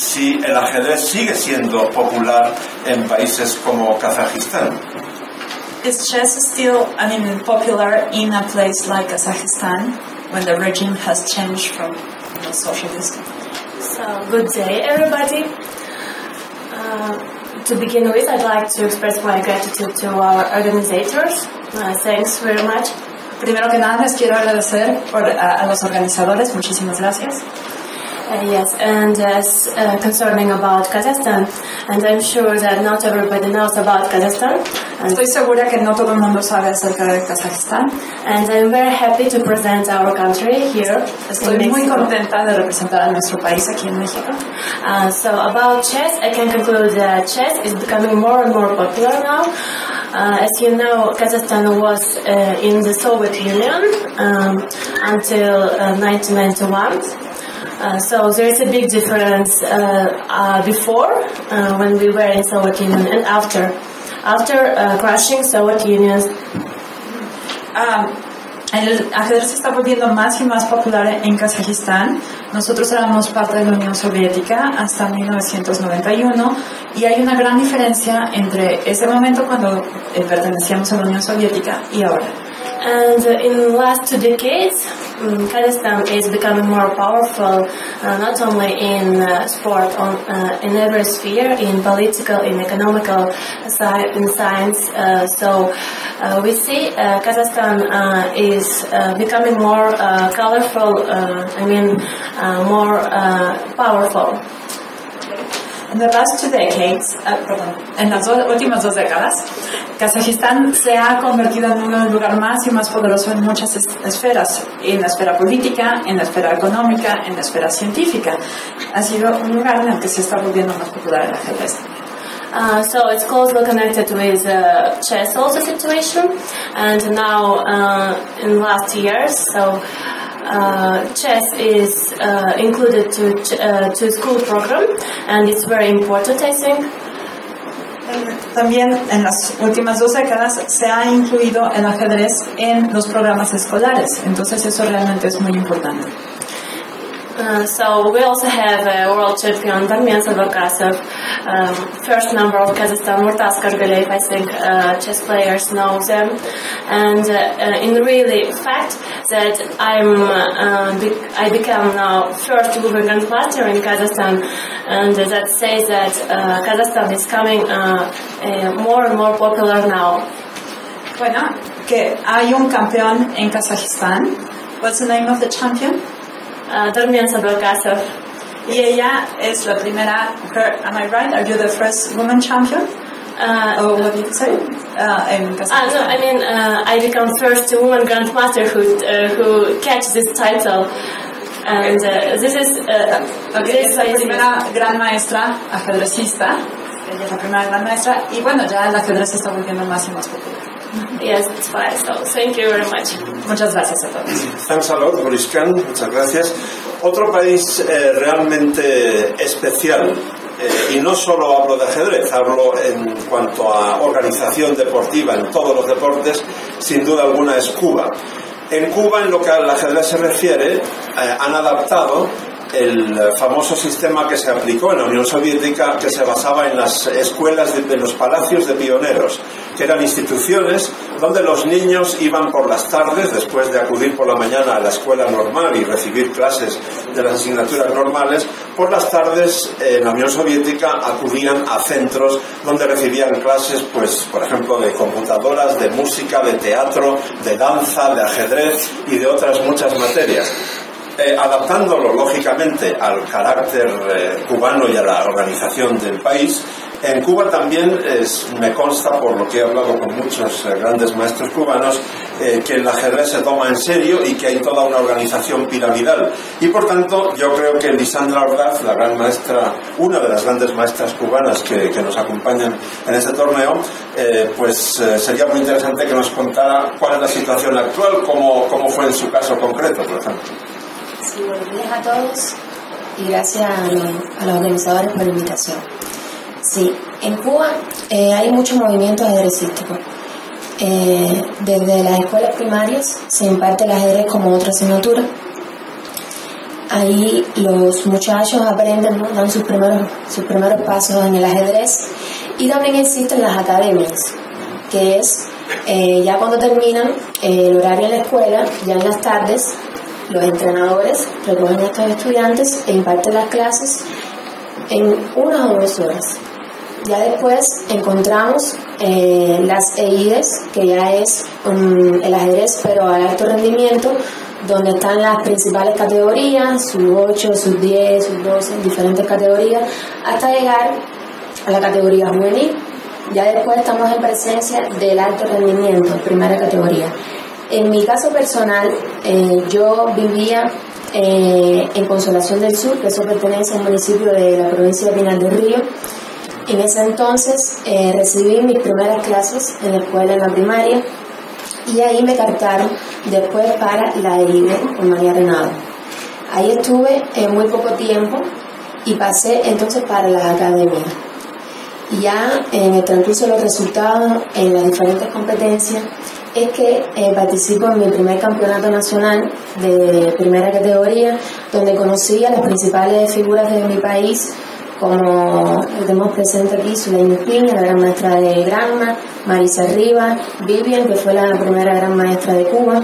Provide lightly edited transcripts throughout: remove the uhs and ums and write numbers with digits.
si el ajedrez sigue siendo popular en países como Kazajistán. Is chess still, popular in a place like Kazakhstan when the regime has changed from socialist? So, good day, everybody. To begin with, I'd like to express my gratitude to our organizers. Thanks very much. Primero que nada, les quiero agradecer a los organizadores. Muchísimas gracias. Yes, and concerning about Kazakhstan, and I'm sure that not everybody knows about Kazakhstan. Estoy segura que no todo el mundo sabe acerca de Kazajistán. And I'm very happy to present our country here. Estoy muy contenta de representar a nuestro país aquí en México. So about chess, I can conclude that chess is becoming more and more popular now. As you know, Kazakhstan was in the Soviet Union until 1991. So there is a big difference before, when we were in Soviet Union, and after crashing Soviet Union. El ajedrez se está volviendo más y más popular en Kazajistán. Nosotros éramos parte de la Unión Soviética hasta 1991 y hay una gran diferencia entre ese momento cuando pertenecíamos a la Unión Soviética y ahora. And in the last 2 decades, Kazakhstan is becoming more powerful, not only in sport, in every sphere, in political, in economical, in science. So we see Kazakhstan is becoming more colorful, more powerful. In the last 2 decades, en las últimas 2 décadas, Kazajistán se ha convertido en un lugar más y más poderoso en muchas esferas, en la esfera política, en la esfera económica, en la esfera científica. Ha sido un lugar en el que se está volviendo más popular el ajedrez. So it's closely connected with chess also situation, and now in last years, so chess is included to school program, and it's very important, I think. También en las últimas 2 décadas se ha incluido el ajedrez en los programas escolares, entonces eso realmente es muy importante. So we also have a world champion Darmian Sabarkasov, first number of Kazakhstan, Murtaz Kashgalev, I think chess players know them, and in really fact that I become now first woman grandmaster in Kazakhstan, and that says that Kazakhstan is coming more and more popular now. Bueno, que hay un campeón en Kazajistán. What's the name of the champion? Darmian Sabarkasov. Y ella es la primera, am I right? Are you the first woman champion? What did you say? In Kazakhstan? No, I mean, I become first woman grandmaster who catch this title. And this is... Okay, es la primera gran maestra ajedrecista. Ella es la primera gran maestra. Y bueno, ya el ajedrez se está volviendo más y más popular. Yes, that's fine. So, thank you very much. Muchas gracias a todos. Thanks a lot, Boris Khan. Muchas gracias. Otro país realmente especial, y no solo hablo de ajedrez, hablo en cuanto a organización deportiva en todos los deportes, sin duda alguna es Cuba. En Cuba, en lo que al ajedrez se refiere, han adaptado el famoso sistema que se aplicó en la Unión Soviética, que se basaba en las escuelas de los palacios de pioneros, que eran instituciones donde los niños iban por las tardes, después de acudir por la mañana a la escuela normal y recibir clases de las asignaturas normales, por las tardes en la Unión Soviética acudían a centros donde recibían clases, pues, por ejemplo, de computadoras, de música, de teatro, de danza, de ajedrez y de otras muchas materias. Adaptándolo lógicamente al carácter cubano y a la organización del país, en Cuba también me consta, por lo que he hablado con muchos grandes maestros cubanos, que el ajedrez se toma en serio y que hay toda una organización piramidal. Y por tanto, yo creo que Lisandra Ordaz, la gran maestra, una de las grandes maestras cubanas que nos acompañan en este torneo, sería muy interesante que nos contara cuál es la situación actual, cómo fue en su caso concreto, por ejemplo. Sí, buenos días a todos y gracias a los organizadores por la invitación. Sí, en Cuba hay mucho movimiento ajedrecístico. Desde las escuelas primarias se imparte el ajedrez como otra asignatura ahí los muchachos aprenden, ¿no? Dan sus primeros pasos en el ajedrez. Y también existen las academias, que es ya cuando terminan el horario en la escuela, ya en las tardes, los entrenadores recogen a estos estudiantes e imparten las clases en 1 o 2 horas. Ya después encontramos las EIDES, que ya es el ajedrez pero a alto rendimiento, donde están las principales categorías, sub 8, sub 10, sub 12, diferentes categorías, hasta llegar a la categoría juvenil. Ya después estamos en presencia del alto rendimiento, primera categoría. En mi caso personal, yo vivía en Consolación del Sur, que eso pertenece al municipio de la provincia de Pinar del Río. En ese entonces recibí mis primeras clases en la escuela, en la primaria, y ahí me captaron después para la EIDE con María Renado. Ahí estuve muy poco tiempo y pasé entonces para las academias. Y ya en el transcurso de los resultados en las diferentes competencias es que participo en mi primer campeonato nacional de primera categoría, donde conocí a las principales figuras de mi país, como lo tenemos presente aquí, Zuleima Piña, la gran maestra de Granma, Marisa Rivas, Vivian, que fue la primera gran maestra de Cuba.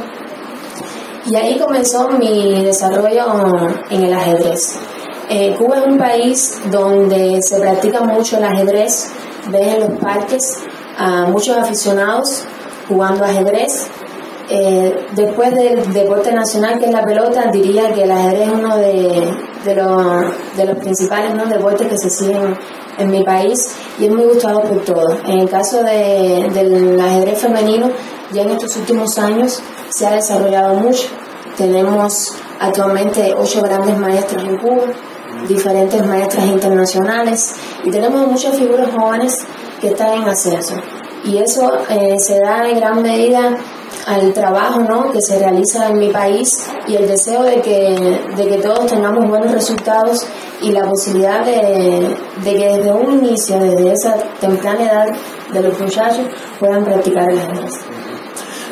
Y ahí comenzó mi desarrollo en el ajedrez. Cuba es un país donde se practica mucho el ajedrez. Ves en los parques a muchos aficionados jugando ajedrez. Después del deporte nacional, que es la pelota, diría que el ajedrez es uno de los principales, ¿no?, deportes que se siguen en mi país y es muy gustado por todos. En el caso del ajedrez femenino, ya en estos últimos años se ha desarrollado mucho. Tenemos actualmente 8 grandes maestras en Cuba, diferentes maestras internacionales, y tenemos muchas figuras jóvenes que están en ascenso. Y eso se da en gran medida al trabajo, ¿no?, que se realiza en mi país y el deseo de que todos tengamos buenos resultados y la posibilidad de que desde un inicio, desde esa temprana edad de los muchachos, puedan practicar el ajedrez.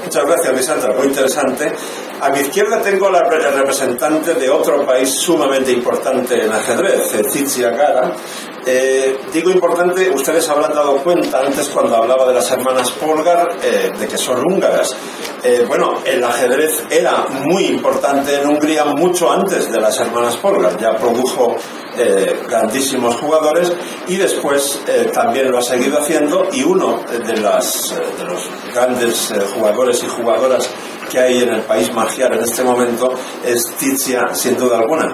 Muchas gracias, Lisandra, muy interesante. A mi izquierda tengo la representante de otro país sumamente importante en ajedrez, Tiziana Gara. Digo importante, ustedes habrán dado cuenta antes cuando hablaba de las hermanas Polgar, de que son húngaras. Bueno, el ajedrez era muy importante en Hungría mucho antes de las hermanas Polgar, ya produjo grandísimos jugadores y después también lo ha seguido haciendo, y uno de los grandes jugadores y jugadoras que hay en el país magiar en este momento es Tiziana, sin duda alguna.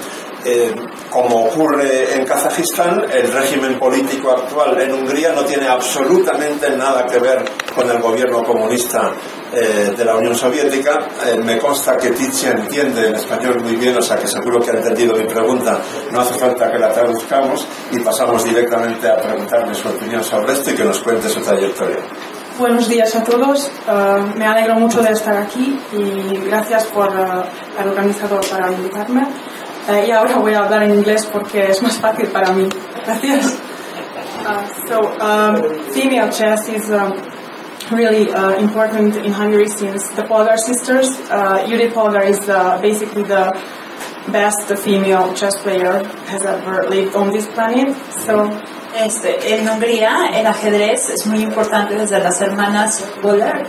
Como ocurre en Kazajistán, el régimen político actual en Hungría no tiene absolutamente nada que ver con el gobierno comunista de la Unión Soviética. Me consta que Tiziana entiende el español muy bien, o sea que seguro que ha entendido mi pregunta. No hace falta que la traduzcamos y pasamos directamente a preguntarle su opinión sobre esto y que nos cuente su trayectoria. Buenos días a todos, me alegro mucho de estar aquí y gracias por al organizador para invitarme. Y ahora voy a hablar en inglés porque es más fácil para mí. Gracias. Female chess is really important in Hungary since the Polgar sisters. Judith Polgar is basically the best female chess player has ever lived on this planet. En Hungría el ajedrez es muy importante desde las hermanas Polgar.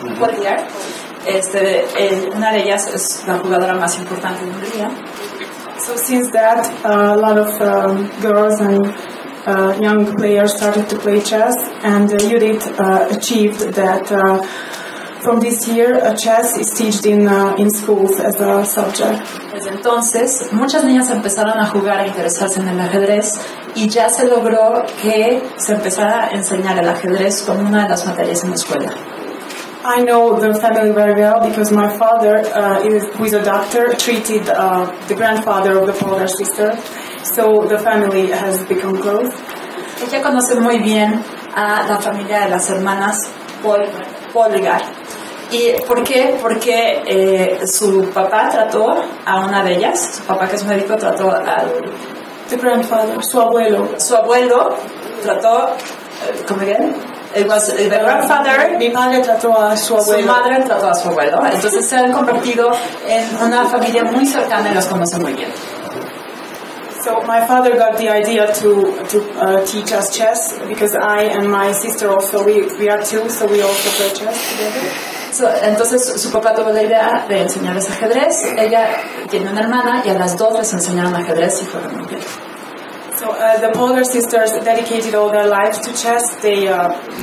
Una de ellas es la jugadora más importante de Hungría. So since that, a lot of girls and young players started to play chess, and Judith achieved that from this year chess is taught in schools as a subject. Desde entonces, muchas niñas empezaron a jugar, a interesarse en el ajedrez, y ya se logró que se empezara a enseñar el ajedrez como una de las materias en la escuela. I know the family very well because my father, who is a doctor, treated the grandfather of the Polgar sister, so the family has become close. Ella conoce muy bien a la familia de las hermanas Polgar. ¿Y por qué? Porque su papá trató a una de ellas, su papá que es médico trató al... The grandfather, su abuelo. Su abuelo trató, ¿cómo bien? It was the grandfather. Mi padre trató a su abuelo. Su madre trató a su abuelo. Entonces se han convertido en una familia muy cercana y los conocen muy bien. So my father got the idea to teach us chess because I and my sister also, we are two, so we also play chess together. Entonces su papá tuvo la idea de enseñarles ajedrez. Ella tiene una hermana y a las dos les enseñaron ajedrez y fueron muy bien. So the Polgar sisters dedicated all their lives to chess. They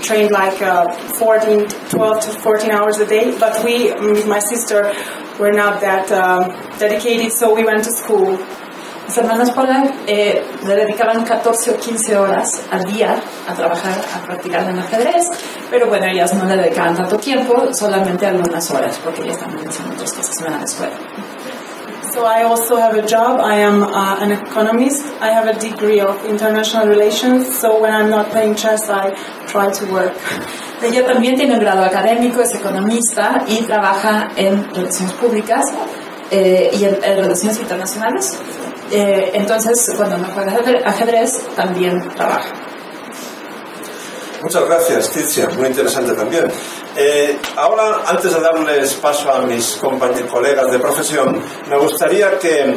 trained like 12 to 14 hours a day. But we, with my sister, were not that dedicated, so we went to school. Las hermanas Polgar le dedicaban 14 o 15 horas al día a trabajar, a practicar el ajedrez, pero bueno, ellas no le dedicaban tanto tiempo, solamente algunas horas, porque ellas también hacían otras cosas, no eran a la escuela. So I also have a job. I am an economist. I have a degree of international relations, so when I'm not playing chess, I try to work. Ella también tiene un grado académico, es economista y trabaja en relaciones públicas y en relaciones internacionales. Entonces, cuando no juega ajedrez, también trabaja. Muchas gracias, Tiziana, muy interesante también. Ahora, antes de darles paso a mis colegas de profesión, me gustaría que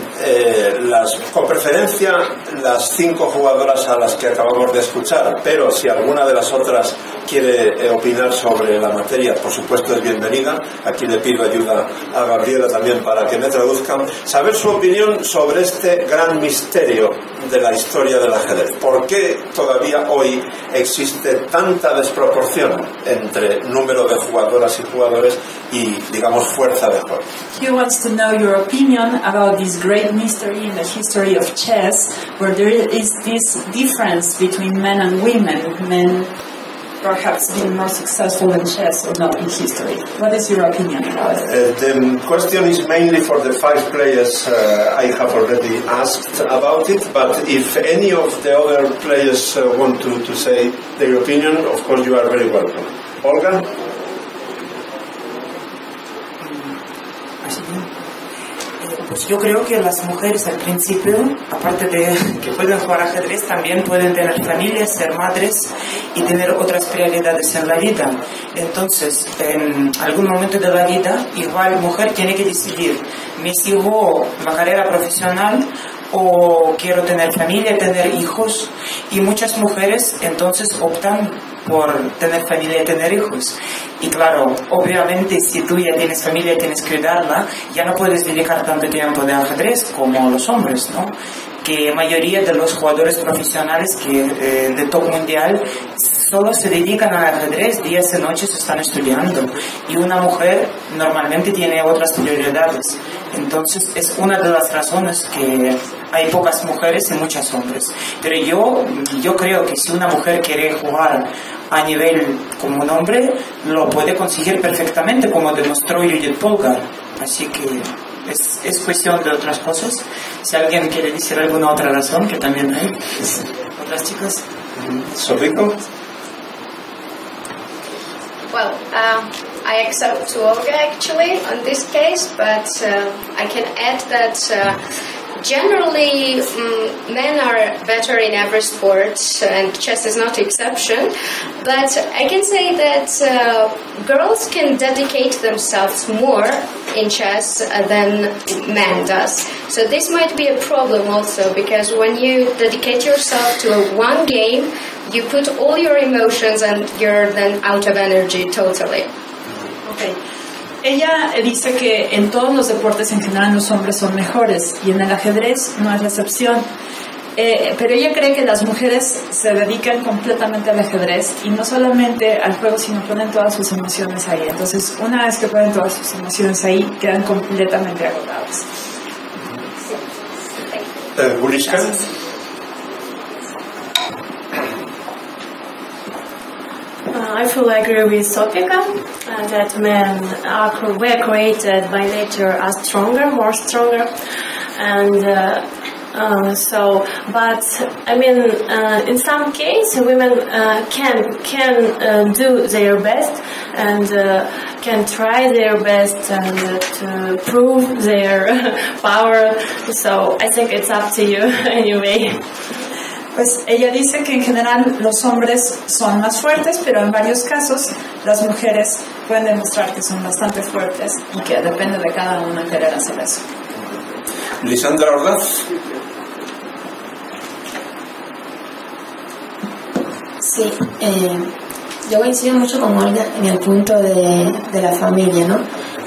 con preferencia las 5 jugadoras a las que acabamos de escuchar, pero si alguna de las otras quiere opinar sobre la materia, por supuesto es bienvenida. Aquí le pido ayuda a Gabriela también para que me traduzcan. Saber su opinión sobre este gran misterio de la historia del ajedrez. ¿Por qué todavía hoy existe tanta desproporción entre número de jugadoras y jugadores y, digamos, fuerza de juego? He wants to know your opinion about this great mystery in the history of chess, where there is this difference between men and women, men perhaps being more successful in chess or not in history. What is your opinion about it? The question is mainly for the 5 players I have already asked about it, but if any of the other players want to say their opinion, of course you are very welcome. Olga? Pues yo creo que las mujeres al principio, aparte de que pueden jugar ajedrez, también pueden tener familias, ser madres y tener otras prioridades en la vida. Entonces, en algún momento de la vida, igual mujer tiene que decidir, ¿me sigo la carrera profesional o quiero tener familia, tener hijos? Y muchas mujeres entonces optan por tener familia y tener hijos. Y claro, obviamente si tú ya tienes familia y tienes que cuidarla, ya no puedes dedicar tanto tiempo de ajedrez como los hombres, ¿no? Que la mayoría de los jugadores profesionales de top mundial solo se dedican al ajedrez, días y noches están estudiando. Y una mujer normalmente tiene otras prioridades. Entonces es una de las razones que hay pocas mujeres y muchos hombres. Pero yo creo que si una mujer quiere jugar a nivel como un hombre, lo puede conseguir perfectamente, como demostró Judith Polgar. Así que es cuestión de otras cosas. Si alguien quiere decir alguna otra razón, que también hay. ¿Otras chicas? ¿Sofico? Well, I accept to Olga actually on this case, but I can add that generally men are better in every sport, and chess is not the exception. But I can say that girls can dedicate themselves more in chess than men does. So this might be a problem also, because when you dedicate yourself to one game, you put all your emotions and you're then out of energy totally. Okay. Ella dice que en todos los deportes en general los hombres son mejores y en el ajedrez no es la excepción. Pero ella cree que las mujeres se dedican completamente al ajedrez y no solamente al juego, sino ponen todas sus emociones ahí. Entonces, una vez que ponen todas sus emociones ahí, quedan completamente agotadas. Guliska? I fully agree with Sofika that men were created by nature as more stronger, and but I mean, in some cases, women can do their best and can try their best and to prove their power. So I think it's up to you anyway. Pues ella dice que en general los hombres son más fuertes, pero en varios casos las mujeres pueden demostrar que son bastante fuertes y que depende de cada una querer hacer eso. Lisandra Ordaz. Sí, yo coincido mucho con Olga en el punto de la familia, ¿no?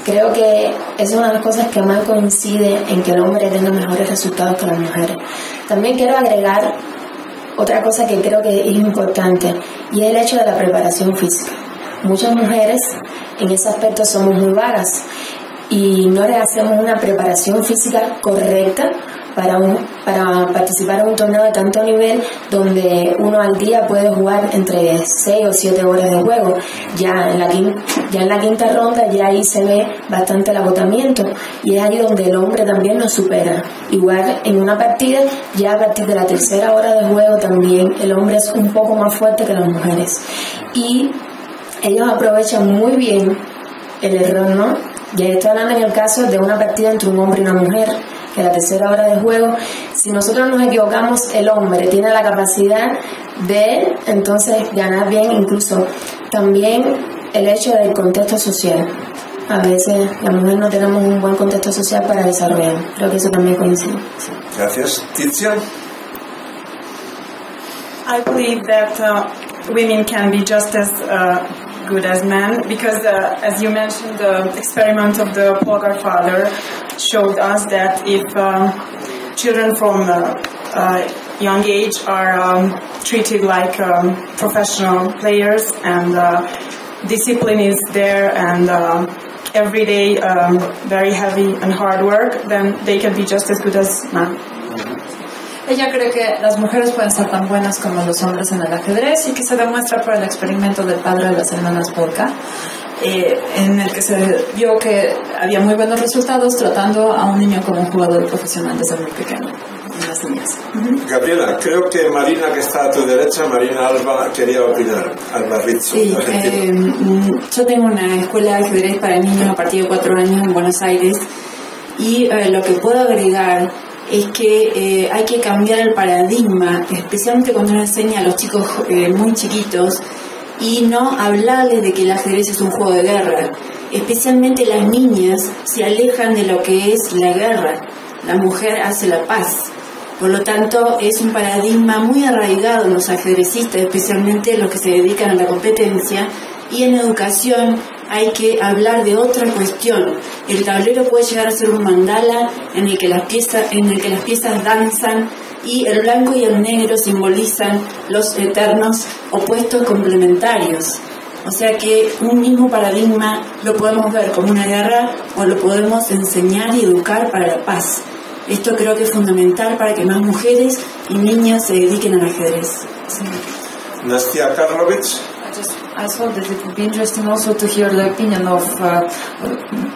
Creo que es una de las cosas que más coincide en que el hombre tenga mejores resultados que las mujeres. También quiero agregar otra cosa que creo que es importante, y es el hecho de la preparación física. Muchas mujeres en ese aspecto somos muy vagas y no le hacemos una preparación física correcta para participar en un torneo de tanto nivel, donde uno al día puede jugar entre 6 o 7 horas de juego. Ya en la quinta ronda ya ahí se ve bastante el agotamiento, y es ahí donde el hombre también nos supera. Igual en una partida, ya a partir de la tercera hora de juego también el hombre es un poco más fuerte que las mujeres, y ellos aprovechan muy bien el error, ¿no? Ya estoy hablando en el caso de una partida entre un hombre y una mujer, que la tercera hora de juego, si nosotros nos equivocamos, el hombre tiene la capacidad de entonces ganar bien. Incluso también el hecho del contexto social. A veces las mujeres no tenemos un buen contexto social para desarrollar. Creo que eso también coincide. Gracias. Tizian. I believe that women can be just as good as men, because as you mentioned, the experiment of the Polgar father showed us that if children from young age are treated like professional players, and discipline is there, and every day very heavy and hard work, then they can be just as good as men. Ella cree que las mujeres pueden ser tan buenas como los hombres en el ajedrez, y que se demuestra por el experimento del padre de las hermanas Polka, en el que se vio que había muy buenos resultados tratando a un niño como un jugador profesional desde muy pequeño, en las niñas. Gabriela, creo que Marina, que está a tu derecha, Marina Alba, quería opinar. Alba Rizzo, sí, yo tengo una escuela de ajedrez para niños a partir de 4 años en Buenos Aires, y lo que puedo agregar es que hay que cambiar el paradigma, especialmente cuando uno enseña a los chicos muy chiquitos, y no hablarles de que el ajedrez es un juego de guerra. Especialmente las niñas se alejan de lo que es la guerra. La mujer hace la paz. Por lo tanto, es un paradigma muy arraigado en los ajedrecistas, especialmente los que se dedican a la competencia, y en educación hay que hablar de otra cuestión. El tablero puede llegar a ser un mandala en el que las piezas danzan, y el blanco y el negro simbolizan los eternos opuestos complementarios. O sea que un mismo paradigma lo podemos ver como una guerra, o lo podemos enseñar y educar para la paz. Esto creo que es fundamental para que más mujeres y niñas se dediquen al ajedrez. Sí. Nastia Karlovich. I thought that it would be interesting also to hear the opinion of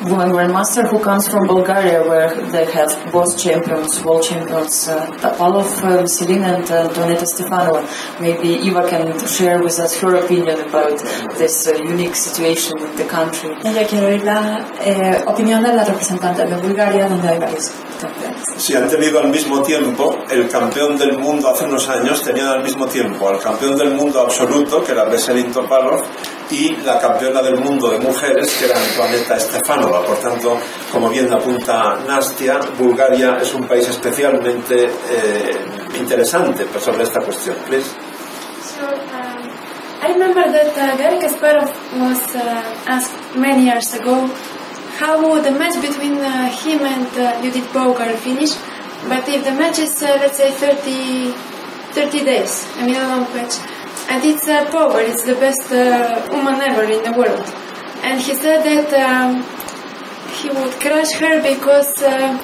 woman grandmaster who comes from Bulgaria, where they have both champions, world champions, Topalov, Selina, and Antoneta Stefanova. Maybe Eva can share with us her opinion about this unique situation in the country. Ella quiere oír la opinión de la representante de Bulgaria, donde hay varios campeones. Si han tenido al mismo tiempo, el campeón del mundo hace unos años tenía al mismo tiempo al campeón del mundo absoluto, que era Veselin Topalov, y la campeona del mundo de mujeres, que era Antoneta Stefanova. Por tanto, como bien apunta Nastia, Bulgaria es un país especialmente interesante sobre esta cuestión. Please. So, I remember that Garry Kasparov was asked many years ago how the match between him and Judith Polgar finished, but if the match is, let's say, 30 days, a minimum match, and it's Polgar, it's the best woman ever in the world. And he said that he would crush her because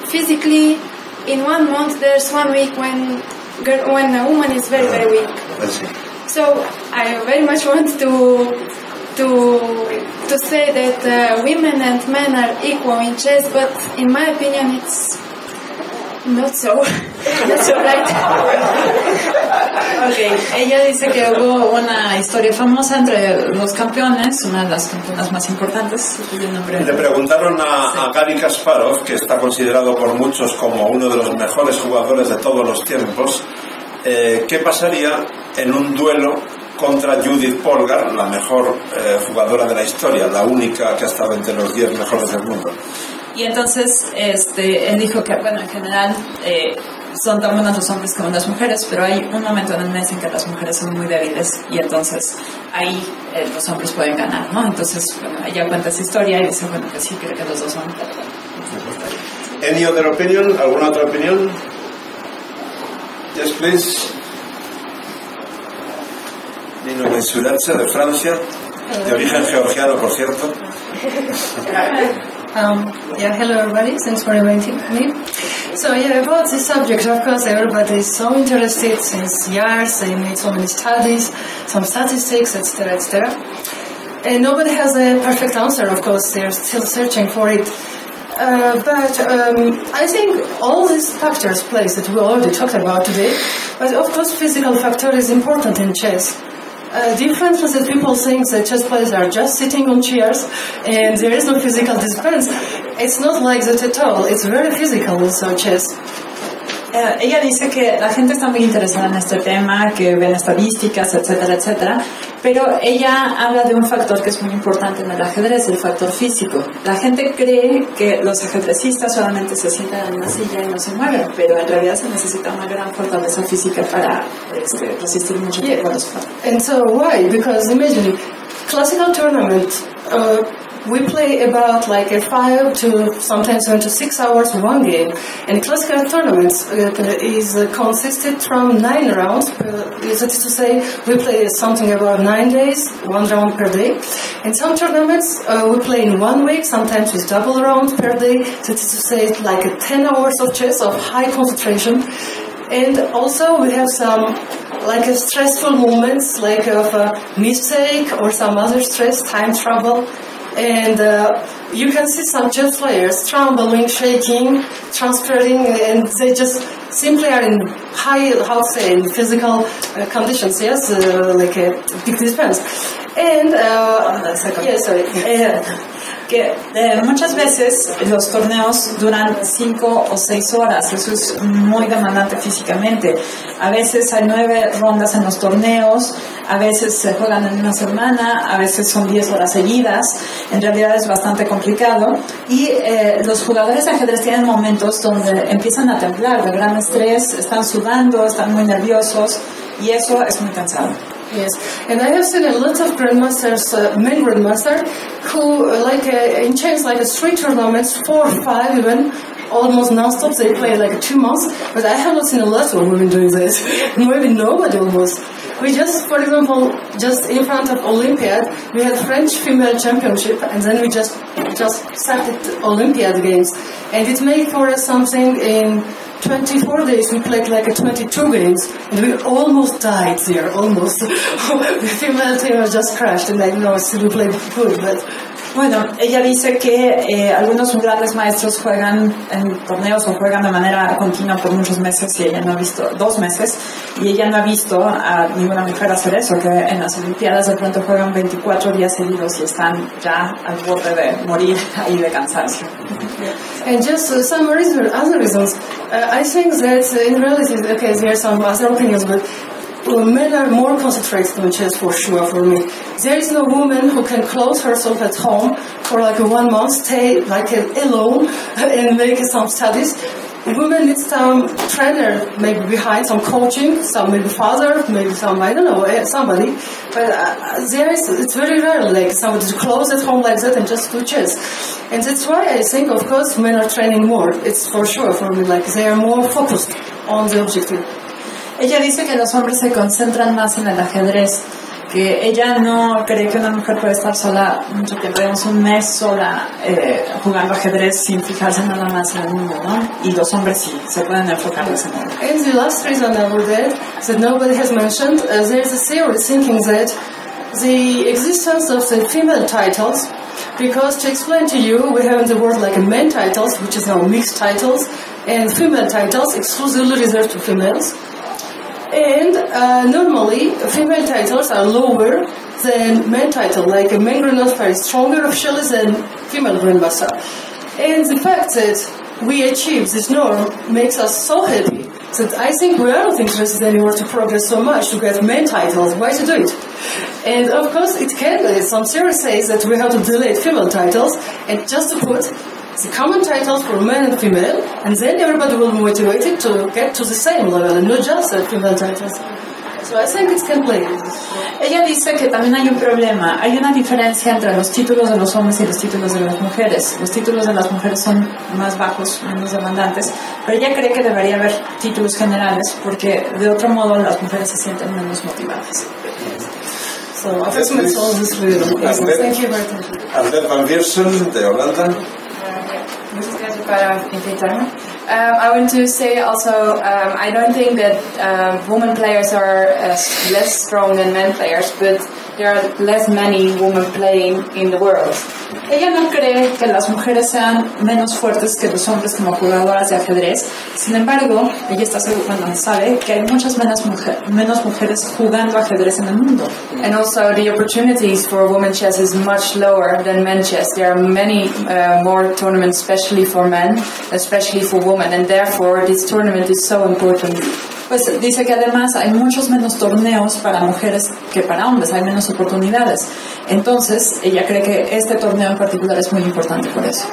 physically in 1 month there's 1 week when a woman is very, very weak. So I very much want to say that women and men are equal in chess, but in my opinion it's not so. Not so right. Okay. Ella dice que hubo una historia famosa entre los campeones, una de las campeonas más importantes. Le preguntaron a Garry Kasparov, que está considerado por muchos como uno de los mejores jugadores de todos los tiempos, qué pasaría en un duelo contra Judith Polgar, la mejor jugadora de la historia, la única que ha estado entre los 10 mejores del mundo. Y entonces él dijo que, bueno, en general son tan buenos los hombres como las mujeres, pero hay un momento en el mes en que las mujeres son muy débiles y entonces ahí los hombres pueden ganar, ¿no? Entonces, bueno, ella cuenta esa historia y dice, bueno, que sí, creo que los dos son. Any other opinion? ¿Alguna otra opinión? Yes, please. Nino Mensuratsa, de Francia, de origen georgiano, por cierto. Hello everybody, thanks for inviting me. So about this subject, of course, everybody is so interested since years. They made so many studies, some statistics, etc., etc. And nobody has a perfect answer, of course. They're still searching for it. But I think all these factors play that we already talked about today. But of course, physical factor is important in chess. Difference is that people think that chess players are just sitting on chairs and there is no physical discipline. It's not like that at all. It's very physical also chess. Ella dice que la gente está muy interesada en este tema, que ven estadísticas, etcétera, etcétera, pero ella habla de un factor que es muy importante en el ajedrez, el factor físico. La gente cree que los ajedrecistas solamente se sientan en una silla y no se mueven, pero en realidad se necesita una gran fortaleza física para resistir mucho tiempo a los factores. And so why? Because imagine, classical tournament, we play about like a 5 to sometimes even to 6 hours one game. And classical tournaments is consisted from 9 rounds. That is to say, we play something about 9 days, 1 round per day. In some tournaments, we play in 1 week, sometimes with double rounds per day. That is to say, like 10 hours of chess of high concentration. And also we have some like a stressful moments, like of a mistake or some other stress, time trouble. And you can see some chess players trembling, shaking, transpiring, and they just simply are in high, in physical conditions, yes, like a big dispense. And, que muchas veces los torneos duran 5 o 6 horas, eso es muy demandante físicamente. A veces hay 9 rondas en los torneos, a veces se juegan en una semana, a veces son 10 horas seguidas, en realidad es bastante complicado y los jugadores de ajedrez tienen momentos donde empiezan a temblar de gran estrés, están sudando, están muy nerviosos y eso es muy cansado. Yes, and I have seen a lot of grandmasters, men grandmasters, who in chess, like a street tournaments, 4 or 5 even, almost non-stop. They play like 2 months, but I have not seen a lot of women doing this. Maybe nobody almost. We just, for example, just in front of Olympiad, we had French female championship, and then we just started Olympiad games, and it made for us something in 24 days. We played like 22 games, and we almost died there, almost. The female team was just crashed, and still we played good, but... Bueno, ella dice que algunos grandes maestros juegan en torneos o juegan de manera continua por muchos meses y ella no ha visto, 2 meses, y ella no ha visto a ninguna mujer hacer eso, que en las Olimpiadas de pronto juegan 24 días seguidos y están ya al borde de morir y de cansancio. And just some other reasons, I think that in reality, okay, there are some other opinions, but men are more concentrated on chess for sure for me. There is no woman who can close herself at home for like 1 month, stay like alone and make some studies. Women need some trainer maybe behind, some coaching, some maybe father, maybe some, I don't know, somebody. But it's very rare like somebody to close at home like that and just do chess. And that's why I think, of course, men are training more. It's for sure for me, like they are more focused on the objective. Ella dice que los hombres se concentran más en el ajedrez, que ella no cree que una mujer puede estar sola mucho tiempo, digamos 1 mes sola jugando ajedrez sin fijarse nada más en el mundo, ¿no? Y los hombres sí, se pueden enfocar en ese mundo. And the last reason I would add, that nobody has mentioned, there's a theory thinking that the existence of the female titles, because to explain to you, we have in the world like men titles, which is now mixed titles, and female titles exclusively reserved to females. And normally, female titles are lower than men title. Like a men grandmaster is stronger officially than female grandmaster. And the fact that we achieve this norm makes us so happy that I think we are not interested anymore to progress so much to get men titles. Why to do it? And of course, it can. Some theory says that we have to delete female titles, and just to put It's a common title for men and female, and then everybody will be motivated to get to the same level, and not just the female titles. So I think it can play. Ella dice que también hay un problema. Hay una diferencia entre los títulos de los hombres y los títulos de las mujeres. Los títulos de las mujeres son más bajos, menos demandantes, pero ella cree que debería haber títulos generales porque de otro modo las mujeres se sienten menos motivadas. So I think it's all this really. Thank you very much. Arlet van Viersen, de Holanda. Muchas gracias para invitarme. I want to say also, I don't think that women players are less strong than men players, but there are less many women playing in the world. Ella no cree que las mujeres sean menos fuertes que los hombres como jugadoras de ajedrez. Sin embargo, ella está segura, sabe que hay muchas menos mujeres jugando ajedrez en el mundo. And also the opportunities for women chess is much lower than men chess. There are many more tournaments, especially for men, especially for women, and therefore this tournament is so important. Pues dice que además hay muchos menos torneos para mujeres que para hombres, hay menos oportunidades. Entonces, ella cree que este torneo en particular es muy importante por eso.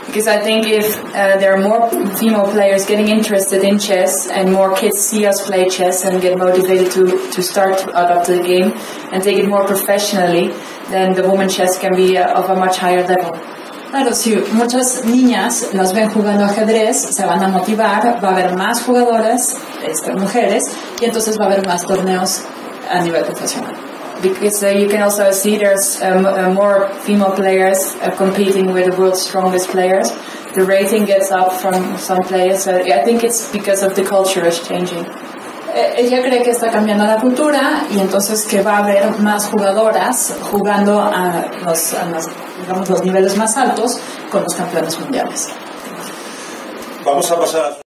Because I think if there are more female players getting interested in chess and more kids see us play chess and get motivated to start to adopt the game and take it more professionally, then the women's chess can be of a much higher level. Claro, si muchas niñas las ven jugando ajedrez, se van a motivar, va a haber más jugadoras, mujeres, y entonces va a haber más torneos a nivel profesional. Because you can also see there's more female players competing with the world's strongest players. The rating gets up from some players, so I think it's because of the culture is changing. Ella cree que está cambiando la cultura y entonces que va a haber más jugadoras jugando a los niveles más altos con los campeones mundiales. Vamos a pasar a